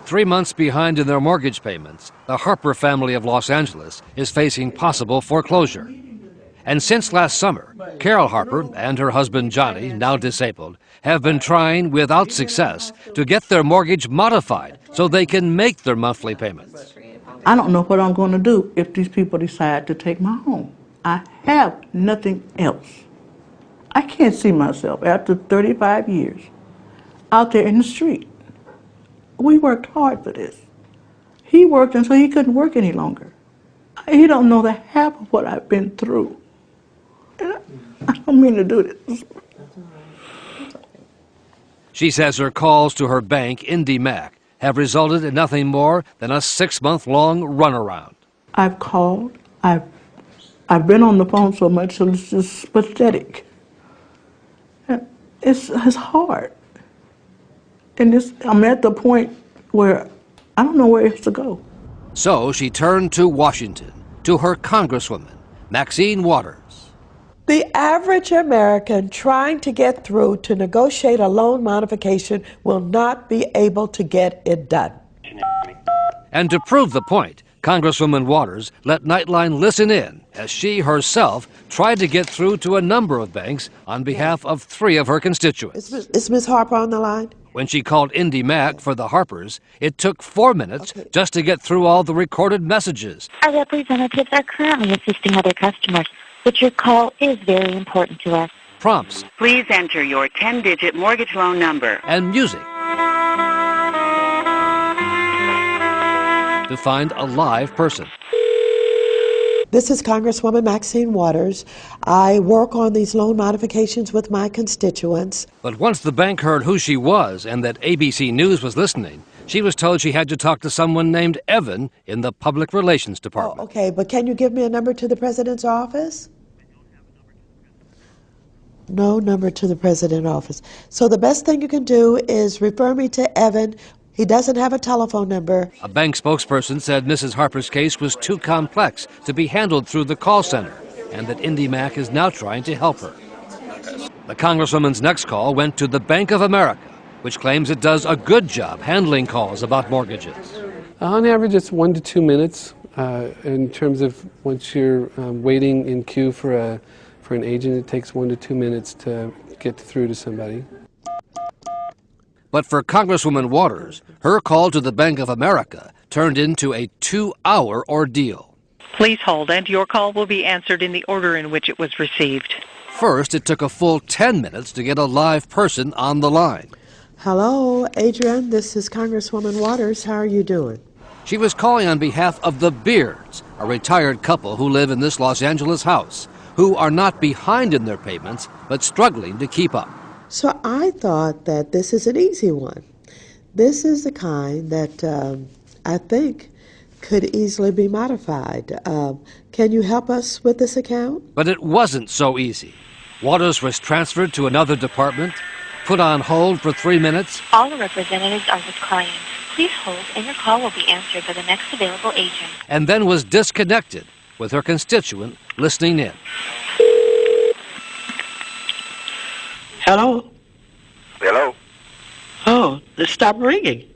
3 months behind in their mortgage payments, the Harper family of Los Angeles is facing possible foreclosure. And since last summer, Carol Harper and her husband Johnny, now disabled, have been trying without success to get their mortgage modified so they can make their monthly payments. I don't know what I'm going to do if these people decide to take my home. I have nothing else. I can't see myself after 35 years out there in the street. We worked hard for this. He worked until he couldn't work any longer. He don't know the half of what I've been through. And I don't mean to do this. She says her calls to her bank, IndyMac, have resulted in nothing more than a 6-month-long runaround. I've called. I've been on the phone so much, so it's just pathetic. It's hard. And I'm at the point where I don't know where else to go. So she turned to Washington, to her Congresswoman, Maxine Waters. The average American trying to get through to negotiate a loan modification will not be able to get it done. And to prove the point, Congresswoman Waters let Nightline listen in as she herself tried to get through to a number of banks on behalf of 3 of her constituents. Is Ms. Harper on the line? When she called IndyMac for the Harpers, it took 4 minutes just to get through all the recorded messages. Our representatives are currently assisting other customers, but your call is very important to us. Prompts. Please enter your 10-digit mortgage loan number. And music. To find a live person. This is Congresswoman Maxine Waters. I work on these loan modifications with my constituents. But once the bank heard who she was and that ABC News was listening, she was told she had to talk to someone named Evan in the Public Relations Department. Oh, okay, but can you give me a number to the President's office? No number to the President's office. So the best thing you can do is refer me to Evan. He doesn't have a telephone number. A bank spokesperson said Mrs. Harper's case was too complex to be handled through the call center, and that IndyMac is now trying to help her. The Congresswoman's next call went to the Bank of America, which claims it does a good job handling calls about mortgages. On average, it's 1 to 2 minutes in terms of once you're waiting in queue for an agent. It takes 1 to 2 minutes to get through to somebody. But for Congresswoman Waters, her call to the Bank of America turned into a 2-hour ordeal. Please hold, and your call will be answered in the order in which it was received. First, it took a full 10 minutes to get a live person on the line. Hello, Adrian. This is Congresswoman Waters. How are you doing? She was calling on behalf of the Beards, a retired couple who live in this Los Angeles house, who are not behind in their payments, but struggling to keep up. So I thought that this is an easy one. This is the kind that I think could easily be modified. Can you help us with this account? But it wasn't so easy. Waters was transferred to another department, put on hold for 3 minutes. All the representatives are with clients. Please hold, and your call will be answered by the next available agent. And then was disconnected, with her constituent listening in. Hello? Hello? Oh, they stopped ringing.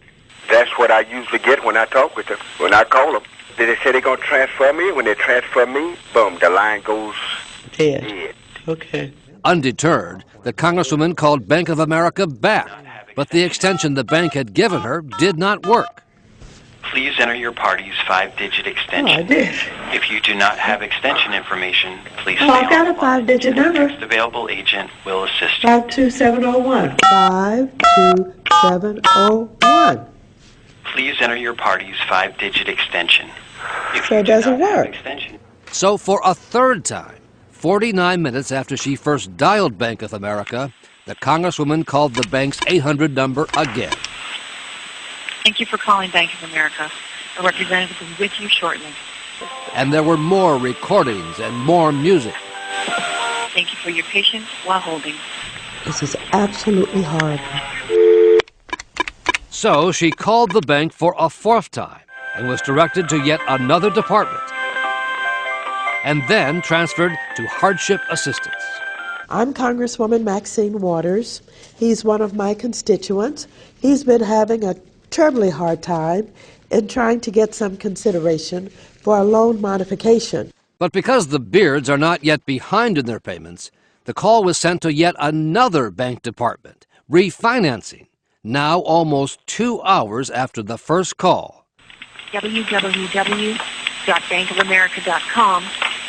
That's what I usually get when I talk with them, when I call them. They say they're going to transfer me. When they transfer me, boom, the line goes dead. Okay. Undeterred, the Congresswoman called Bank of America back, but the extension the bank had given her did not work. Please enter your party's 5-digit extension. Oh, I did. If you do not have extension information, please stay I've got on a 5-digit number. The next available agent will assist you. 52701. 52701. Please enter your party's 5-digit extension. If So you it do doesn't not have work. extension, So for a third time, 49 minutes after she first dialed Bank of America, the Congresswoman called the bank's 800 number again. Thank you for calling Bank of America. A representative is with you shortly. And there were more recordings and more music. Thank you for your patience while holding. This is absolutely horrible. So she called the bank for a 4th time and was directed to yet another department, and then transferred to hardship assistance. I'm Congresswoman Maxine Waters. He's one of my constituents. He's been having a terribly hard time in trying to get some consideration for a loan modification. But because the Beards are not yet behind in their payments, the call was sent to yet another bank department, refinancing, now almost 2 hours after the first call. www.bankofamerica.com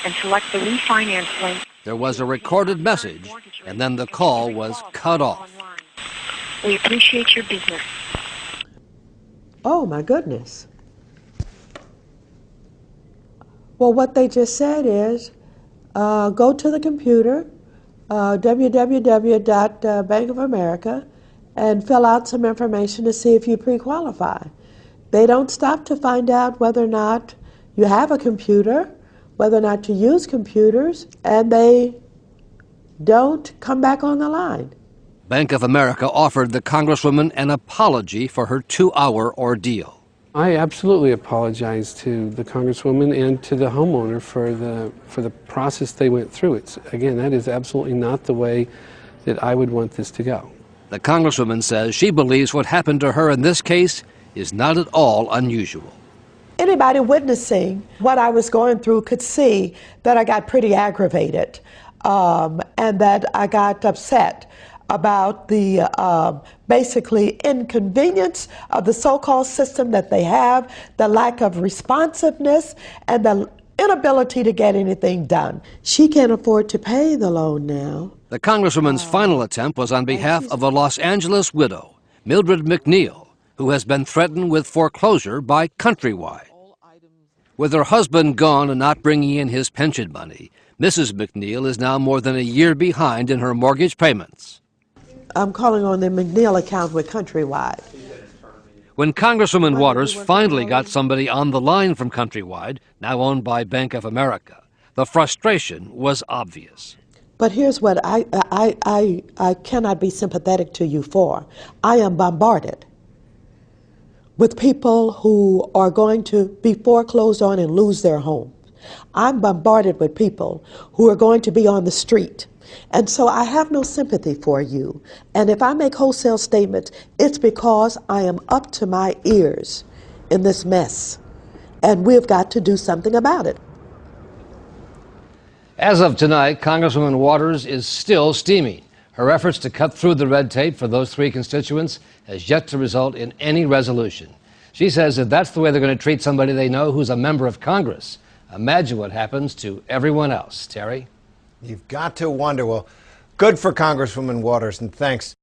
and select the refinance link. There was a recorded message, and then the call was cut off. We appreciate your business. Oh, my goodness. Well, what they just said is, go to the computer, www.Bank of America, and fill out some information to see if you pre-qualify. They don't stop to find out whether or not you have a computer, whether or not you use computers, and they don't come back on the line. Bank of America offered the Congresswoman an apology for her 2-hour ordeal. I absolutely apologize to the Congresswoman and to the homeowner for the process they went through. Again, that is absolutely not the way that I would want this to go. The Congresswoman says she believes what happened to her in this case is not at all unusual. Anybody witnessing what I was going through could see that I got pretty aggravated and that I got upset about the basically inconvenience of the so-called system that they have, the lack of responsiveness, and the inability to get anything done. She can't afford to pay the loan now. The Congresswoman's final attempt was on behalf of a Los Angeles widow, Mildred McNeil, who has been threatened with foreclosure by Countrywide. With her husband gone and not bringing in his pension money, Mrs. McNeil is now more than a year behind in her mortgage payments. I'm calling on the McNeil account with Countrywide. When Congresswoman Waters finally got somebody on the line from Countrywide, now owned by Bank of America, the frustration was obvious. But here's what I cannot be sympathetic to you for. I am bombarded with people who are going to be foreclosed on and lose their home. I'm bombarded with people who are going to be on the street. And so I have no sympathy for you. And if I make wholesale statements, it's because I am up to my ears in this mess. And we've got to do something about it. As of tonight, Congresswoman Waters is still steaming. Her efforts to cut through the red tape for those three constituents has yet to result in any resolution. She says if that's the way they're going to treat somebody they know who's a member of Congress, imagine what happens to everyone else. Terry? You've got to wonder. Well, good for Congresswoman Waters, and thanks.